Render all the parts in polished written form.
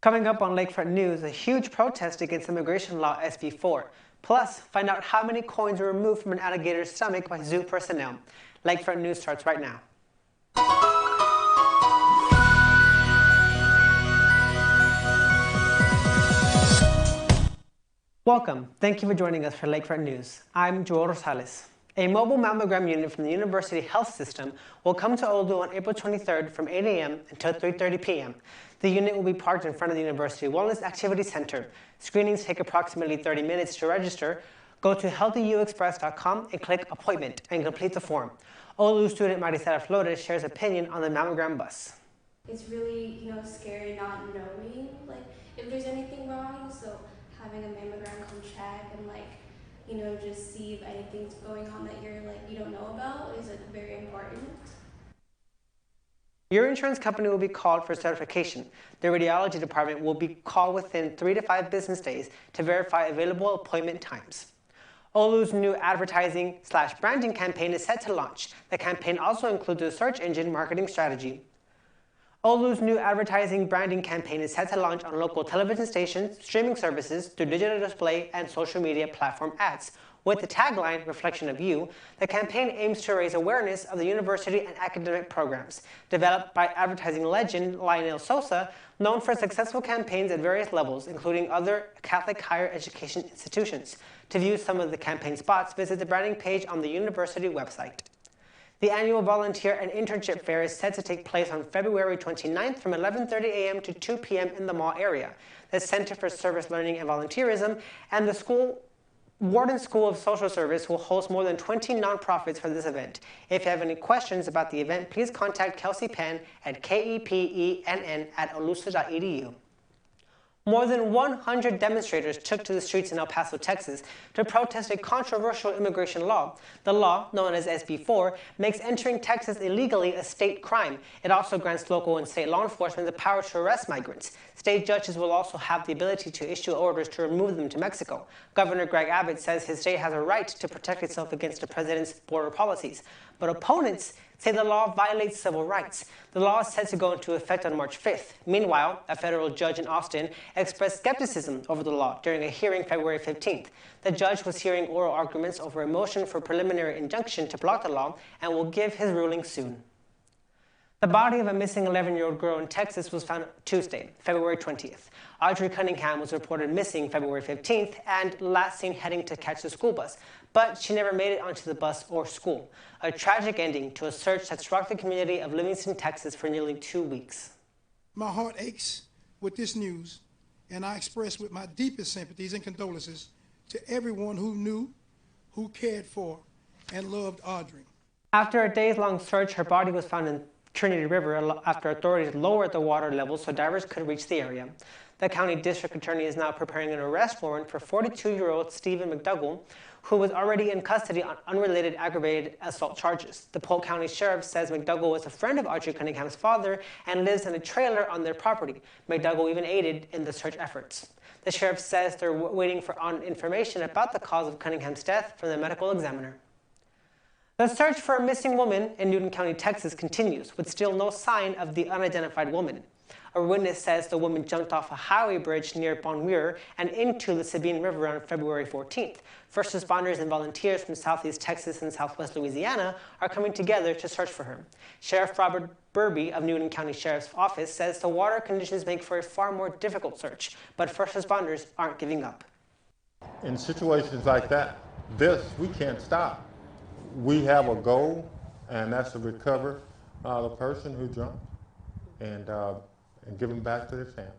Coming up on Lakefront News, a huge protest against immigration law SB 4. Plus, find out how many coins were removed from an alligator's stomach by zoo personnel. Lakefront News starts right now. Welcome. Thank you for joining us for Lakefront News. I'm Joel Rosales. A mobile mammogram unit from the University Health System will come to Olu on April 23rd from 8 a.m. until 3:30 p.m. The unit will be parked in front of the University Wellness Activity Center. Screenings take approximately 30 minutes to register. Go to healthyuexpress.com and click Appointment and complete the form. Olu student Marisela Flores shares opinion on the mammogram bus. It's really, scary not knowing, if there's anything wrong. So having a mammogram come check and, just see if anything's going on that you don't know about is, very important. Your insurance company will be called for certification. The radiology department will be called within 3 to 5 business days to verify available appointment times. Olu's new advertising/branding campaign is set to launch. The campaign also includes a search engine marketing strategy. Olu's new advertising branding campaign is set to launch on local television stations, streaming services, through digital display, and social media platform ads. With the tagline, Reflection of You, the campaign aims to raise awareness of the university and academic programs. Developed by advertising legend Lionel Sosa, known for successful campaigns at various levels, including other Catholic higher education institutions. To view some of the campaign spots, visit the branding page on the university website. The annual volunteer and internship fair is set to take place on February 29th from 11:30 a.m. to 2 p.m. in the mall area. The Center for Service Learning and Volunteerism and the Wharton School of Social Service will host more than 20 nonprofits for this event. If you have any questions about the event, please contact Kelsey Penn at kepenn@olusa.edu. More than 100 demonstrators took to the streets in El Paso, Texas, to protest a controversial immigration law. The law, known as SB 4, makes entering Texas illegally a state crime. It also grants local and state law enforcement the power to arrest migrants. State judges will also have the ability to issue orders to remove them to Mexico. Governor Greg Abbott says his state has a right to protect itself against the president's border policies. But opponents say the law violates civil rights. The law is set to go into effect on March 5th. Meanwhile, a federal judge in Austin expressed skepticism over the law during a hearing February 15th. The judge was hearing oral arguments over a motion for preliminary injunction to block the law and will give his ruling soon. The body of a missing 11-year-old girl in Texas was found Tuesday, February 20th. Audrey Cunningham was reported missing February 15th and last seen heading to catch the school bus, but she never made it onto the bus or school. A tragic ending to a search that's rocked the community of Livingston, Texas for nearly 2 weeks. My heart aches with this news, and I express with my deepest sympathies and condolences to everyone who knew, who cared for, and loved Audrey. After a days-long search, her body was found in Trinity River after authorities lowered the water level so divers could reach the area. The county district attorney is now preparing an arrest warrant for 42-year-old Stephen McDougall, who was already in custody on unrelated aggravated assault charges. The Polk County Sheriff says McDougall was a friend of Audrey Cunningham's father and lives in a trailer on their property. McDougall even aided in the search efforts. The sheriff says they're waiting for information about the cause of Cunningham's death from the medical examiner. The search for a missing woman in Newton County, Texas continues, with still no sign of the unidentified woman. A witness says the woman jumped off a highway bridge near Bon Muir and into the Sabine River on February 14th. First responders and volunteers from Southeast Texas and Southwest Louisiana are coming together to search for her. Sheriff Robert Burby of Newton County Sheriff's Office says the water conditions make for a far more difficult search, but first responders aren't giving up. In situations like that, we can't stop. We have a goal, and that's to recover the person who jumped and give them back to their family.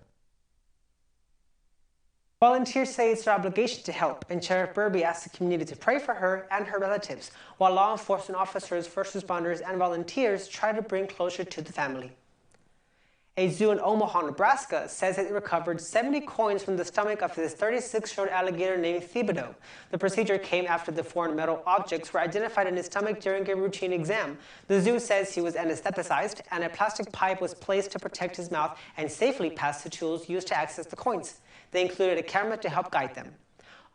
Volunteers say it's their obligation to help, and Sheriff Burby asked the community to pray for her and her relatives, while law enforcement officers, first responders, and volunteers try to bring closure to the family. A zoo in Omaha, Nebraska says it recovered 70 coins from the stomach of this 36-year-old alligator named Thibodeau. The procedure came after the foreign metal objects were identified in his stomach during a routine exam. The zoo says he was anesthetized and a plastic pipe was placed to protect his mouth and safely pass the tools used to access the coins. They included a camera to help guide them.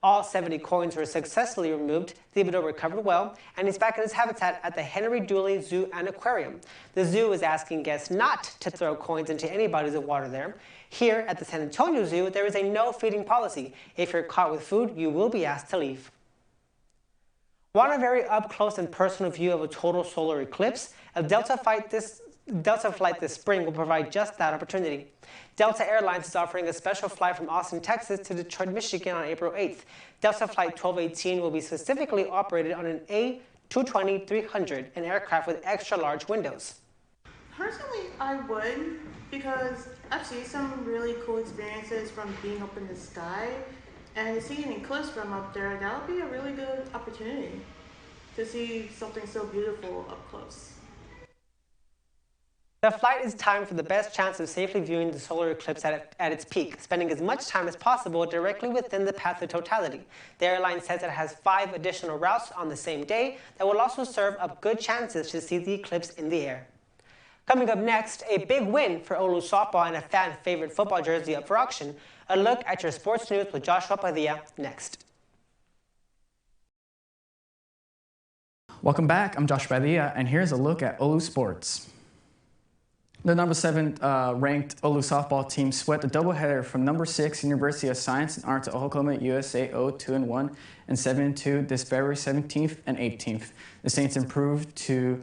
All 70 coins were successfully removed. Thibodeau recovered well, and he's back in his habitat at the Henry Dooley Zoo and Aquarium. The zoo is asking guests not to throw coins into any bodies of water there. Here at the San Antonio Zoo, there is a no feeding policy. If you're caught with food, you will be asked to leave. Want a very up-close and personal view of a total solar eclipse? A Delta flight this spring will provide just that opportunity. Delta Airlines is offering a special flight from Austin, Texas to Detroit, Michigan on April 8th. Delta Flight 1218 will be specifically operated on an A220-300, an aircraft with extra-large windows. Personally, I would, because I've seen some really cool experiences from being up in the sky, and to see an eclipse from up there, that would be a really good opportunity to see something so beautiful up close. The flight is timed for the best chance of safely viewing the solar eclipse at its peak, spending as much time as possible directly within the path of totality. The airline says it has 5 additional routes on the same day that will also serve up good chances to see the eclipse in the air. Coming up next, a big win for Olu softball and a fan favorite football jersey up for auction. A look at your sports news with Joshua Padilla next. Welcome back, I'm Josh Padilla, and here's a look at Olu sports. The number 7 ranked Olu softball team swept a doubleheader from number 6 University of Science and Arts Oklahoma USAO 2-1 and 7-2 this February 17th and 18th. The Saints improved to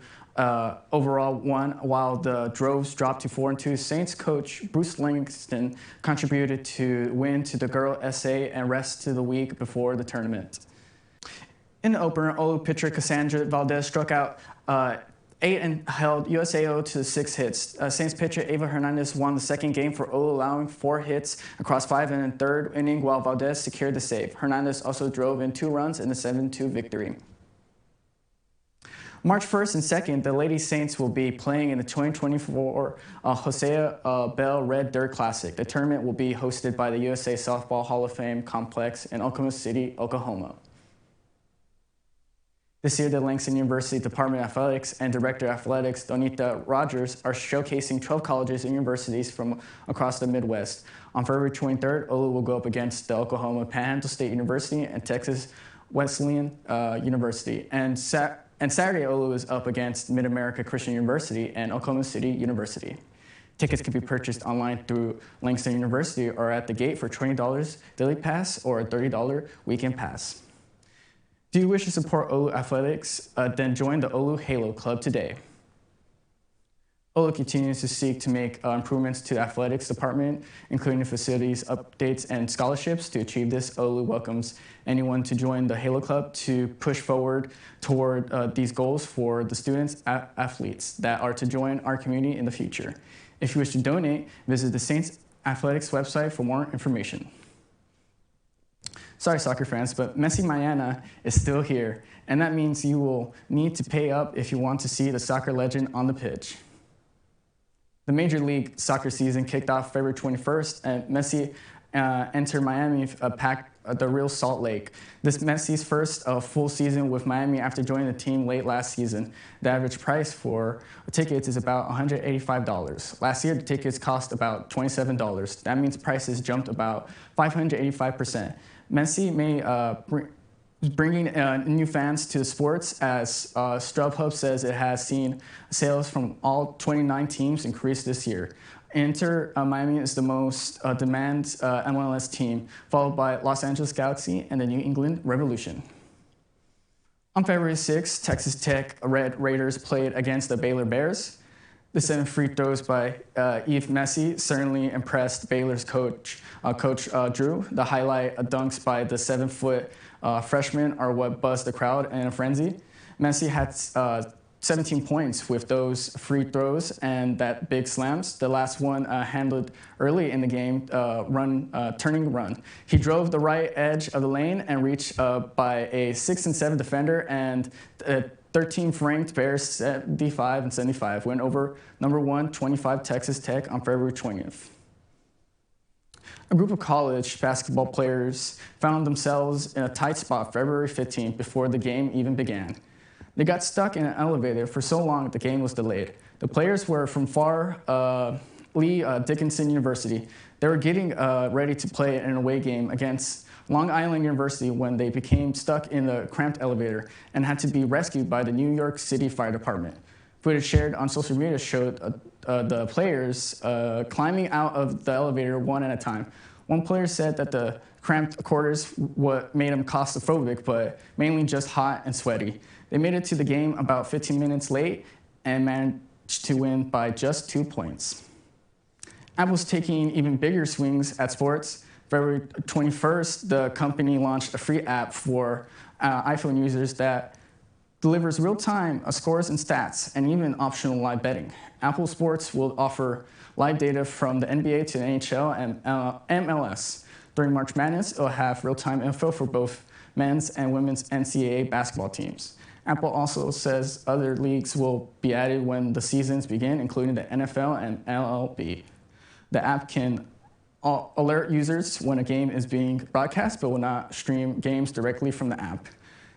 overall 1, while the Droves dropped to 4-2. Saints coach Bruce Langston contributed to win to the girl SA and rest to the week before the tournament. In the opener, Olu pitcher Cassandra Valdez struck out 8 and held USAO to 6 hits. Saints pitcher Ava Hernandez won the second game for Olu, allowing 4 hits across 5 in the third inning, while Valdez secured the save. Hernandez also drove in 2 runs in the 7-2 victory. March 1st and 2nd, the Lady Saints will be playing in the 2024 Hosea Bell Red Dirt Classic. The tournament will be hosted by the USA Softball Hall of Fame complex in Oklahoma City, Oklahoma. This year, the Langston University Department of Athletics and Director of Athletics, Donita Rogers, are showcasing 12 colleges and universities from across the Midwest. On February 23rd, Olu will go up against the Oklahoma Panhandle State University and Texas Wesleyan University. And Saturday, Olu is up against Mid-America Christian University and Oklahoma City University. Tickets can be purchased online through Langston University or at the gate for $20 daily pass or a $30 weekend pass. Do you wish to support Olu athletics? Then join the Olu Halo Club today. Olu continues to seek to make improvements to the athletics department, including facilities, updates, and scholarships. To achieve this, Olu welcomes anyone to join the Halo Club to push forward toward these goals for the students, athletes that are to join our community in the future. If you wish to donate, visit the Saints Athletics website for more information. Sorry, soccer fans, but Messi Mañana is still here, and that means you will need to pay up if you want to see the soccer legend on the pitch. The Major League Soccer season kicked off February 21st, and Messi entered Miami, packed the Real Salt Lake. This Messi's first full season with Miami after joining the team late last season. The average price for tickets is about $185. Last year, the tickets cost about $27. That means prices jumped about 585%. Messi may bringing new fans to the sports, as StubHub says it has seen sales from all 29 teams increase this year. Inter Miami is the most demand MLS team, followed by Los Angeles Galaxy and the New England Revolution. On February 6th, Texas Tech Red Raiders played against the Baylor Bears. The 7 free throws by Yves Messi certainly impressed Baylor's coach, Drew. The highlight dunks by the 7-foot freshman are what buzzed the crowd in a frenzy. Messi had 17 points with those free throws and that big slams. The last one handled early in the game, turning run. He drove the right edge of the lane and reached by a 6 and 7 defender, and 13th ranked Bears 75 and 75 went over number 1 25 Texas Tech on February 20th. A group of college basketball players found themselves in a tight spot February 15th before the game even began. They got stuck in an elevator for so long the game was delayed. The players were from far Lee Dickinson University. They were getting ready to play an away game against Long Island University when they became stuck in the cramped elevator and had to be rescued by the New York City Fire Department. Footage shared on social media showed the players climbing out of the elevator one at a time. One player said that the cramped quarters what made him claustrophobic, but mainly just hot and sweaty. They made it to the game about 15 minutes late and managed to win by just 2 points. Apple's taking even bigger swings at sports. February 21st, the company launched a free app for iPhone users that delivers real-time scores and stats, and even optional live betting. Apple Sports will offer live data from the NBA to the NHL and MLS. During March Madness, it'll have real-time info for both men's and women's NCAA basketball teams. Apple also says other leagues will be added when the seasons begin, including the NFL and MLB. The app can alert users when a game is being broadcast, but will not stream games directly from the app.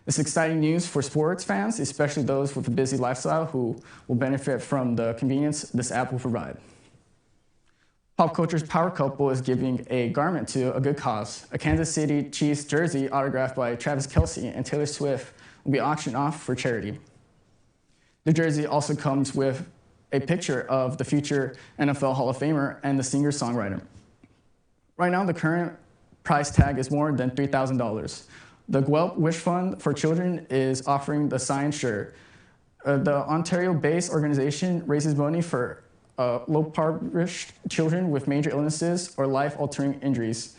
It's exciting news for sports fans, especially those with a busy lifestyle who will benefit from the convenience this app will provide. Pop culture's power couple is giving a garment to a good cause. A Kansas City Chiefs jersey autographed by Travis Kelce and Taylor Swift will be auctioned off for charity. The jersey also comes with a picture of the future NFL Hall of Famer and the singer-songwriter. Right now, the current price tag is more than $3,000. The Guelph Wish Fund for Children is offering the signed shirt. The Ontario-based organization raises money for low-impoverished children with major illnesses or life-altering injuries.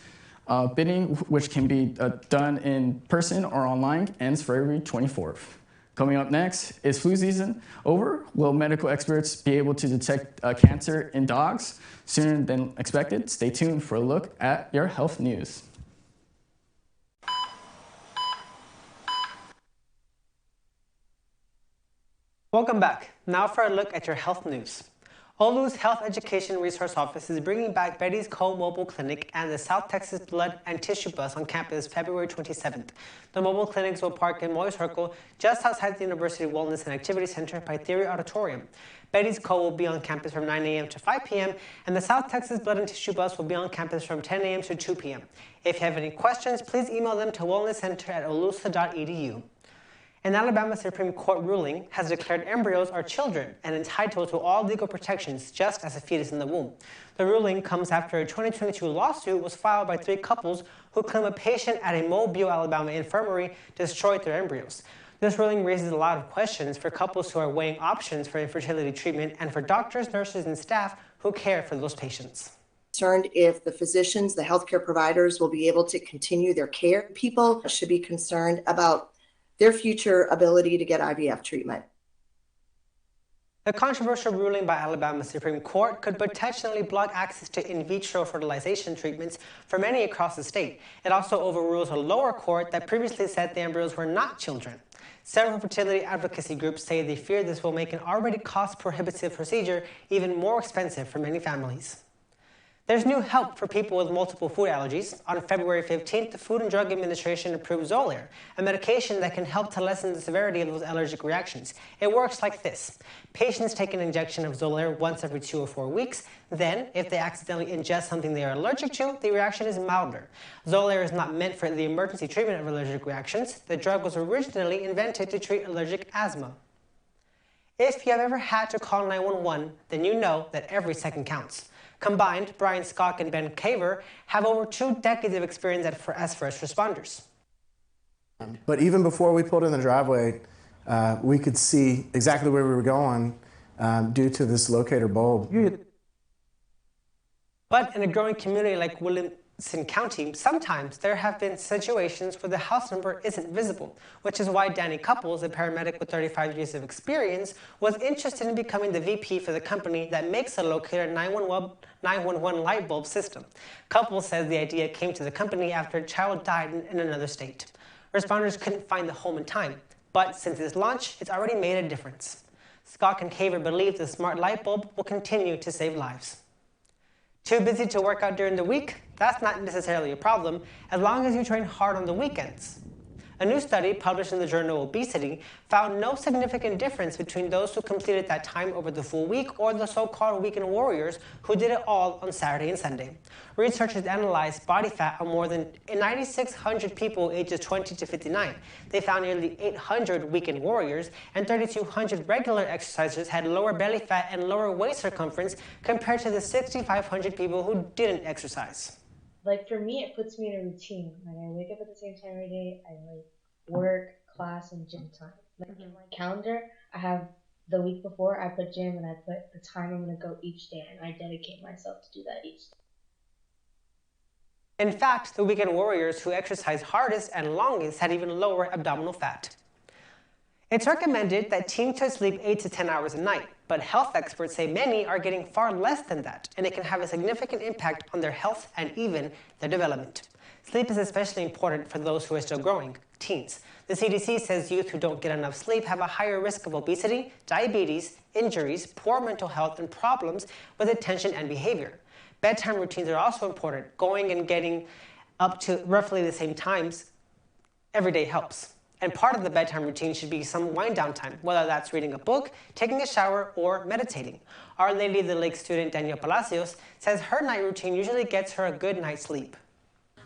Bidding, which can be done in person or online, ends February 24th. Coming up next, is flu season over? Will medical experts be able to detect cancer in dogs sooner than expected? Stay tuned for a look at your health news. Welcome back. Now for a look at your health news. Olu's Health Education Resource Office is bringing back Betty's Co Mobile Clinic and the South Texas Blood and Tissue Bus on campus February 27th. The mobile clinics will park in Moy Circle, just outside the University Wellness and Activity Center by Theory Auditorium. Betty's Co will be on campus from 9 a.m. to 5 p.m., and the South Texas Blood and Tissue Bus will be on campus from 10 a.m. to 2 p.m. If you have any questions, please email them to wellnesscenter@olusa.edu. An Alabama Supreme Court ruling has declared embryos are children and entitled to all legal protections just as a fetus in the womb. The ruling comes after a 2022 lawsuit was filed by 3 couples who claim a patient at a Mobile, Alabama infirmary destroyed their embryos. This ruling raises a lot of questions for couples who are weighing options for infertility treatment and for doctors, nurses, and staff who care for those patients. Concerned if the physicians, the healthcare providers will be able to continue their care. People should be concerned about their future ability to get IVF treatment. The controversial ruling by Alabama Supreme Court could potentially block access to in vitro fertilization treatments for many across the state. It also overrules a lower court that previously said the embryos were not children. Several fertility advocacy groups say they fear this will make an already cost-prohibitive procedure even more expensive for many families. There's new help for people with multiple food allergies. On February 15th, the Food and Drug Administration approved Xolair, a medication that can help to lessen the severity of those allergic reactions. It works like this. Patients take an injection of Xolair once every 2 or 4 weeks. Then, if they accidentally ingest something they are allergic to, the reaction is milder. Xolair is not meant for the emergency treatment of allergic reactions. The drug was originally invented to treat allergic asthma. If you have ever had to call 911, then you know that every second counts. Combined, Brian Scott and Ben Caver have over 2 decades of experience as first responders. But even before we pulled in the driveway, we could see exactly where we were going due to this locator bulb. But in a growing community like Williamson County, sometimes there have been situations where the house number isn't visible, which is why Danny Couples, a paramedic with 35 years of experience, was interested in becoming the VP for the company that makes the locator 911 light bulb system. Couples says the idea came to the company after a child died in another state. Responders couldn't find the home in time, but since its launch, it's already made a difference. Scott and Caver believe the smart light bulb will continue to save lives. Too busy to work out during the week? That's not necessarily a problem, as long as you train hard on the weekends. A new study published in the journal Obesity found no significant difference between those who completed that time over the full week or the so-called weekend warriors who did it all on Saturday and Sunday. Researchers analyzed body fat on more than 9,600 people ages 20 to 59. They found nearly 800 weekend warriors and 3,200 regular exercisers had lower belly fat and lower waist circumference compared to the 6,500 people who didn't exercise. Like for me, it puts me in a routine. Like I wake up at the same time every day. I like work, class, and gym time. Like in my calendar, I have the week before I put gym and I put the time I'm gonna go each day, and I dedicate myself to do that each day. In fact, the weekend warriors who exercise hardest and longest had even lower abdominal fat. It's recommended that teens should sleep 8 to 10 hours a night, but health experts say many are getting far less than that, and it can have a significant impact on their health and even their development. Sleep is especially important for those who are still growing, teens. The CDC says youth who don't get enough sleep have a higher risk of obesity, diabetes, injuries, poor mental health, and problems with attention and behavior. Bedtime routines are also important. Going and getting up to roughly the same times every day helps. And part of the bedtime routine should be some wind down time, whether that's reading a book, taking a shower, or meditating. Our Lady of the Lake student Danielle Palacios says her night routine usually gets her a good night's sleep.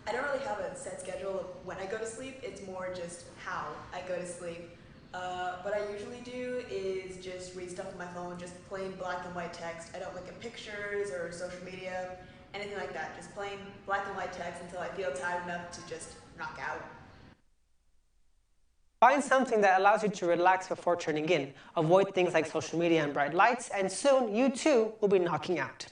I don't really have a set schedule of when I go to sleep. It's more just how I go to sleep. What I usually do is just read stuff on my phone, just plain black and white text. I don't look at pictures or social media, anything like that. Just plain black and white text until I feel tired enough to just knock out. Find something that allows you to relax before turning in. Avoid things like social media and bright lights, and soon you too will be knocking out.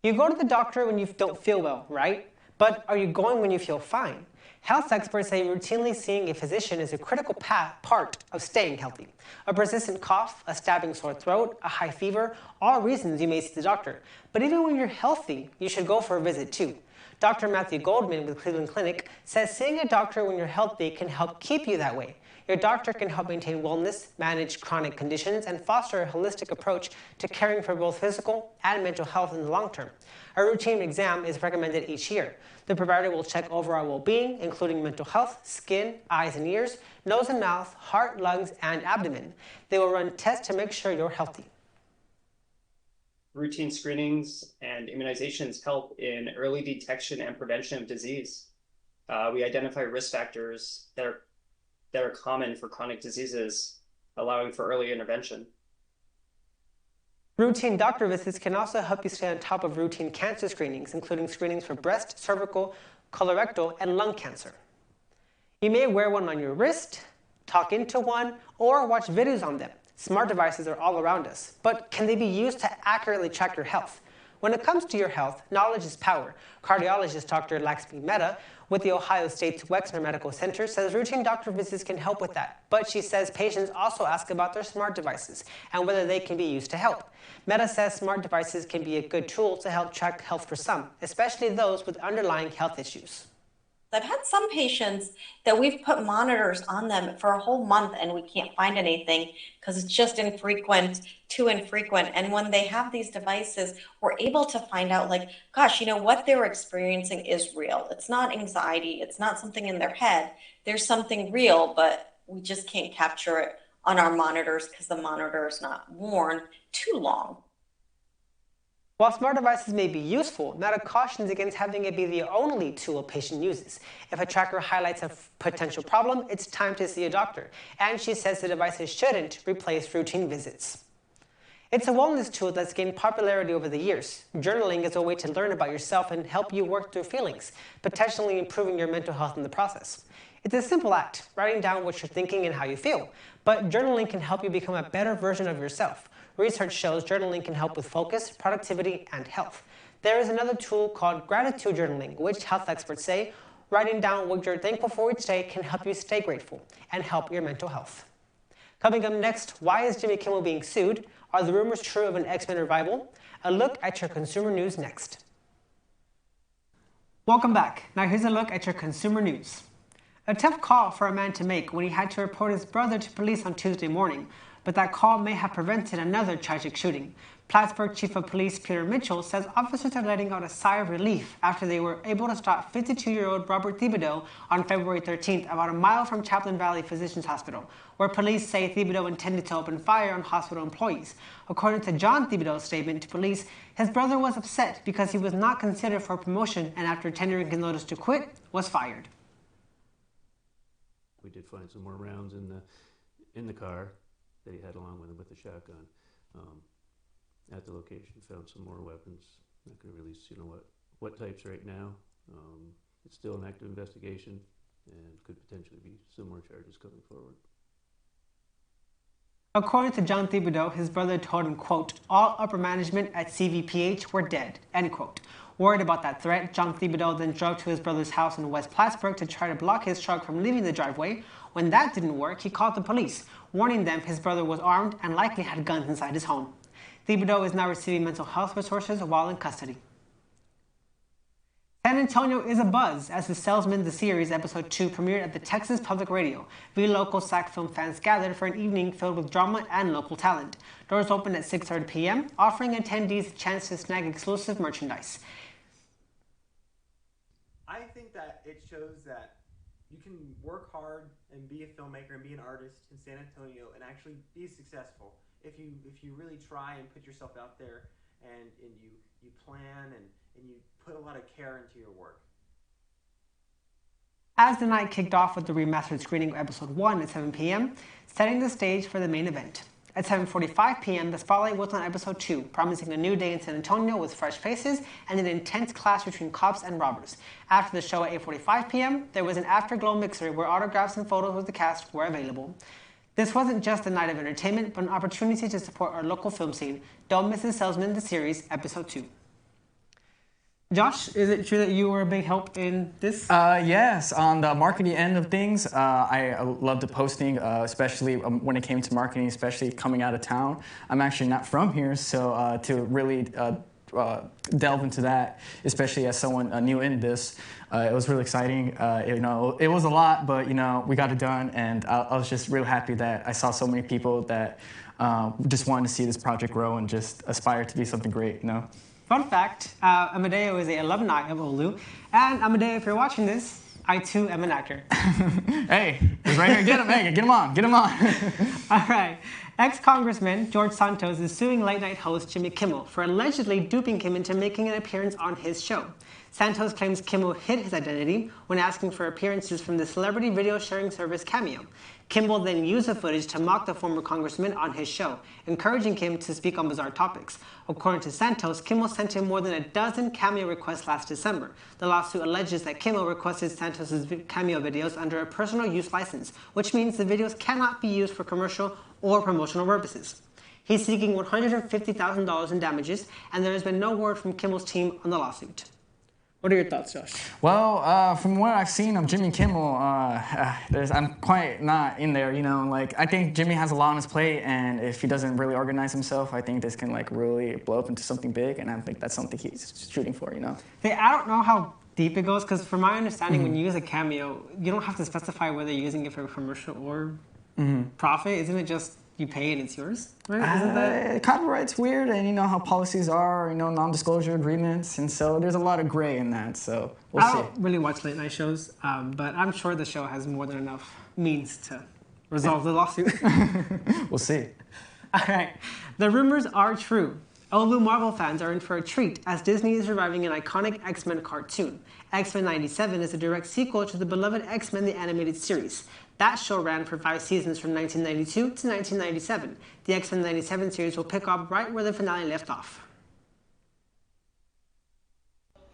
You go to the doctor when you don't feel well, right? But are you going when you feel fine? Health experts say routinely seeing a physician is a critical part of staying healthy. A persistent cough, a stabbing sore throat, a high fever, all reasons you may see the doctor. But even when you're healthy, you should go for a visit too. Dr. Matthew Goldman with Cleveland Clinic says seeing a doctor when you're healthy can help keep you that way. Your doctor can help maintain wellness, manage chronic conditions, and foster a holistic approach to caring for both physical and mental health in the long term. A routine exam is recommended each year. The provider will check overall well-being, including mental health, skin, eyes and ears, nose and mouth, heart, lungs, and abdomen. They will run tests to make sure you're healthy. Routine screenings and immunizations help in early detection and prevention of disease. We identify risk factors that are common for chronic diseases, allowing for early intervention. Routine doctor visits can also help you stay on top of routine cancer screenings, including screenings for breast, cervical, colorectal, and lung cancer. You may wear one on your wrist, talk into one, or watch videos on them. Smart devices are all around us, but can they be used to accurately track your health? When it comes to your health, knowledge is power. Cardiologist Dr. Laxmi Mehta with the Ohio State's Wexner Medical Center says routine doctor visits can help with that, but she says patients also ask about their smart devices and whether they can be used to help. Mehta says smart devices can be a good tool to help track health for some, especially those with underlying health issues. I've had some patients that we've put monitors on them for a whole month and we can't find anything because it's just too infrequent. And when they have these devices, we're able to find out like, gosh, you know, what they're experiencing is real. It's not anxiety. It's not something in their head. There's something real, but we just can't capture it on our monitors because the monitor is not worn too long. While smart devices may be useful, Mehta cautions against having it be the only tool a patient uses. If a tracker highlights a potential problem, it's time to see a doctor. And she says the devices shouldn't replace routine visits. It's a wellness tool that's gained popularity over the years. Journaling is a way to learn about yourself and help you work through feelings, potentially improving your mental health in the process. It's a simple act, writing down what you're thinking and how you feel. But journaling can help you become a better version of yourself. Research shows journaling can help with focus, productivity, and health. There is another tool called gratitude journaling, which health experts say writing down what you're thankful for each day can help you stay grateful and help your mental health. Coming up next, why is Jimmy Kimmel being sued? Are the rumors true of an X-Men revival? A look at your consumer news next. Welcome back. Now here's a look at your consumer news. A tough call for a man to make when he had to report his brother to police on Tuesday morning. but that call may have prevented another tragic shooting. Plattsburgh Chief of Police Peter Mitchell says officers are letting out a sigh of relief after they were able to stop 52-year-old Robert Thibodeau on February 13th, about a mile from Chaplain Valley Physicians Hospital, where police say Thibodeau intended to open fire on hospital employees. According to John Thibodeau's statement to police, his brother was upset because he was not considered for promotion and after tendering his notice to quit, was fired. We did find some more rounds in the car that he had along with him with the shotgun. At the location, found some more weapons. Not going to release, what types right now. It's still an active investigation, and could potentially be some more charges coming forward. According to John Thibodeau, his brother told him, quote, "All upper management at CVPH were dead," end quote. Worried about that threat, John Thibodeau then drove to his brother's house in West Plattsburgh to try to block his truck from leaving the driveway. When that didn't work, he called the police, warning them his brother was armed and likely had guns inside his home. Thibodeau is now receiving mental health resources while in custody. San Antonio is abuzz as The Salesman, the series, episode 2 premiered at the Texas Public Radio. Local SAC film fans gathered for an evening filled with drama and local talent. Doors opened at 6:30 p.m., offering attendees a chance to snag exclusive merchandise. I think that it shows that you can work hard and be a filmmaker and be an artist in San Antonio and actually be successful if you really try and put yourself out there and you plan and you put a lot of care into your work. As the night kicked off with the remastered screening of episode 1 at 7 p.m., setting the stage for the main event. At 7:45 p.m., the spotlight was on episode 2, promising a new day in San Antonio with fresh faces and an intense clash between cops and robbers. After the show at 8:45 p.m., there was an afterglow mixer where autographs and photos of the cast were available. This wasn't just a night of entertainment, but an opportunity to support our local film scene. Don't miss The Salesman, the series, episode 2. Josh, is it true that you were a big help in this? Yes, on the marketing end of things, I loved the posting, especially when it came to marketing, especially coming out of town. I'm actually not from here, so to really delve into that, especially as someone new in this, it was really exciting. It was a lot, but we got it done, and I was just real happy that I saw so many people that just wanted to see this project grow and just aspire to be something great. Fun fact, Amadeo is an alumni of Olu, and Amadeo, if you're watching this, I too am an actor. Hey, he's right here. Get him, hey, get him on, get him on. All right. Ex-Congressman George Santos is suing late-night host Jimmy Kimmel for allegedly duping him into making an appearance on his show. Santos claims Kimmel hid his identity when asking for appearances from the celebrity video sharing service Cameo. Kimmel then used the footage to mock the former congressman on his show, encouraging him to speak on bizarre topics. According to Santos, Kimmel sent him more than a dozen Cameo requests last December. The lawsuit alleges that Kimmel requested Santos' Cameo videos under a personal use license, which means the videos cannot be used for commercial or promotional purposes. He's seeking $150,000 in damages, and there has been no word from Kimmel's team on the lawsuit. What are your thoughts, Josh? Well, from what I've seen of Jimmy Kimmel, I'm quite not in there, I think Jimmy has a lot on his plate, and if he doesn't really organize himself, I think this can really blow up into something big, and I think that's something he's shooting for, Hey, I don't know how deep it goes, because from my understanding, when you use a Cameo, you don't have to specify whether you're using it for commercial or profit. Isn't it just you pay and it's yours, right? Isn't that... Copyright's weird, and how policies are, non-disclosure agreements, and so there's a lot of gray in that, so we'll see. I don't really watch late night shows, but I'm sure the show has more than enough means to resolve the lawsuit. We'll see. All right, the rumors are true. Olu Marvel fans are in for a treat as Disney is reviving an iconic X-Men cartoon. X-Men 97 is a direct sequel to the beloved X-Men the Animated Series. That show ran for 5 seasons from 1992 to 1997. The X-Men 97 series will pick up right where the finale left off.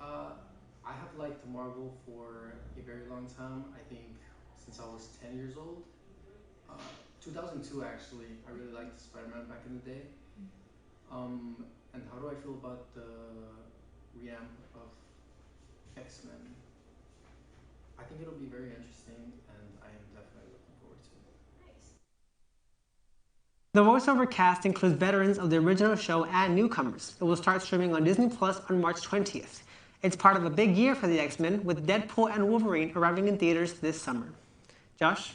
I have liked Marvel for a very long time. I think since I was 10 years old. 2002 actually. I really liked Spider-Man back in the day. And how do I feel about the revamp of X-Men? I think it'll be very interesting, and I am definitely looking forward to it. The voiceover cast includes veterans of the original show and newcomers. It will start streaming on Disney Plus on March 20th. It's part of a big year for the X-Men, with Deadpool and Wolverine arriving in theaters this summer. Josh?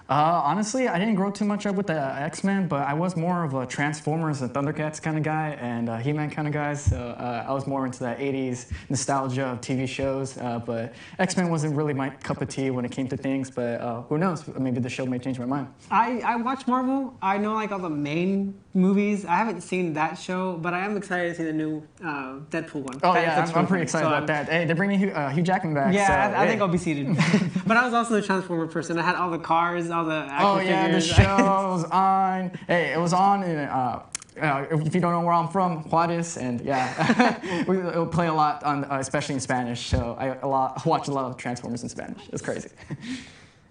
Honestly, I didn't grow too much up with the X-Men, but I was more of a Transformers and Thundercats kind of guy and He-Man kind of guy, so I was more into that 80s nostalgia of TV shows, but X-Men wasn't really my cup of tea when it came to things, but who knows, maybe the show may change my mind. I watch Marvel. I know like all the main movies. I haven't seen that show, but I am excited to see the new Deadpool one. Oh yeah, I'm pretty excited about that. Hey, they're bringing Hugh Jackman back. Yeah, so, I think I'll be seated. But I was also a Transformer person. I had all the cars, all the action figures. The show was on. Hey, it was on in, if you don't know where I'm from, Juarez, and yeah, we play a lot on, especially in Spanish. So I watch a lot of Transformers in Spanish. It's crazy.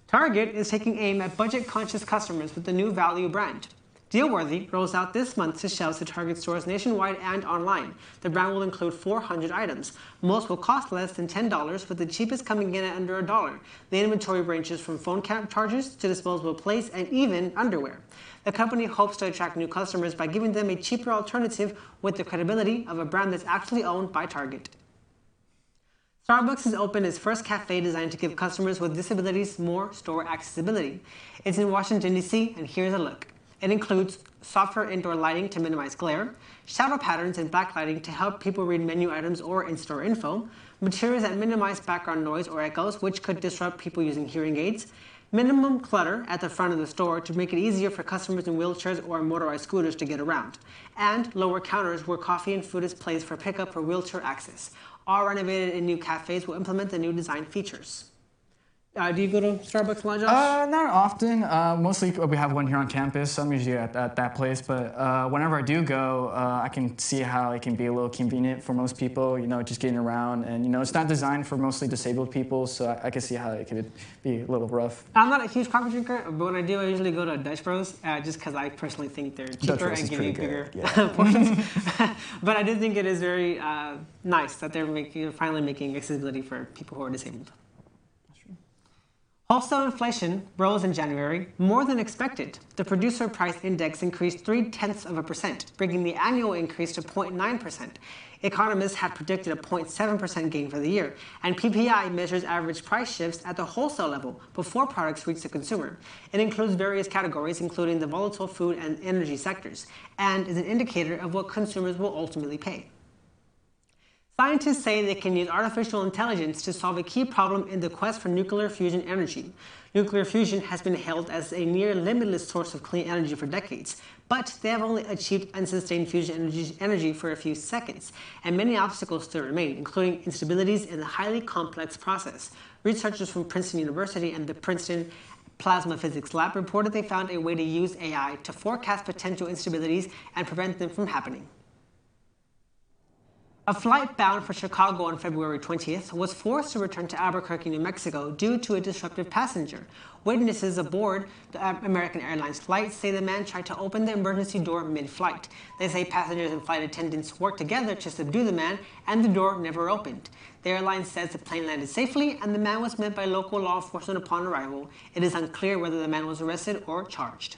Target is taking aim at budget-conscious customers with the new value brand. Dealworthy rolls out this month to shelves to Target stores nationwide and online. The brand will include 400 items. Most will cost less than $10, with the cheapest coming in at under $1. The inventory ranges from phone cap chargers to disposable plates and even underwear. The company hopes to attract new customers by giving them a cheaper alternative with the credibility of a brand that's actually owned by Target. Starbucks has opened its first cafe designed to give customers with disabilities more store accessibility. It's in Washington, D.C., and here's a look. It includes softer indoor lighting to minimize glare, shadow patterns and backlighting to help people read menu items or in-store info, materials that minimize background noise or echoes, which could disrupt people using hearing aids, minimum clutter at the front of the store to make it easier for customers in wheelchairs or motorized scooters to get around, and lower counters where coffee and food is placed for pickup or wheelchair access. All renovated and new cafes will implement the new design features. Do you go to Starbucks a lot, Josh? Not often. Mostly we have one here on campus. I'm usually at that place. But whenever I do go, I can see how it can be a little convenient for most people, just getting around. And, it's not designed for mostly disabled people, so I can see how it could be a little rough. I'm not a huge coffee drinker, but when I do, I usually go to Dutch Bros, just because I personally think they're cheaper and give you bigger portions. But I do think it is very nice that they're finally making accessibility for people who are disabled. Wholesale inflation rose in January more than expected. The producer price index increased 0.3%, bringing the annual increase to 0.9%. Economists had predicted a 0.7% gain for the year, and PPI measures average price shifts at the wholesale level before products reach the consumer. It includes various categories, including the volatile food and energy sectors, and is an indicator of what consumers will ultimately pay. Scientists say they can use artificial intelligence to solve a key problem in the quest for nuclear fusion energy. Nuclear fusion has been hailed as a near limitless source of clean energy for decades, but they have only achieved unsustained fusion energy for a few seconds, and many obstacles still remain, including instabilities in the highly complex process. Researchers from Princeton University and the Princeton Plasma Physics Lab reported they found a way to use AI to forecast potential instabilities and prevent them from happening. A flight bound for Chicago on February 20th was forced to return to Albuquerque, New Mexico due to a disruptive passenger. Witnesses aboard the American Airlines flight say the man tried to open the emergency door mid-flight. They say passengers and flight attendants worked together to subdue the man, and the door never opened. The airline says the plane landed safely, and the man was met by local law enforcement upon arrival. It is unclear whether the man was arrested or charged.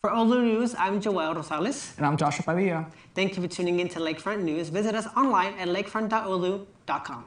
For Olu News, I'm Joel Rosales. And I'm Joshua Padilla. Thank you for tuning in to Lakefront News. Visit us online at lakefront.olu.com.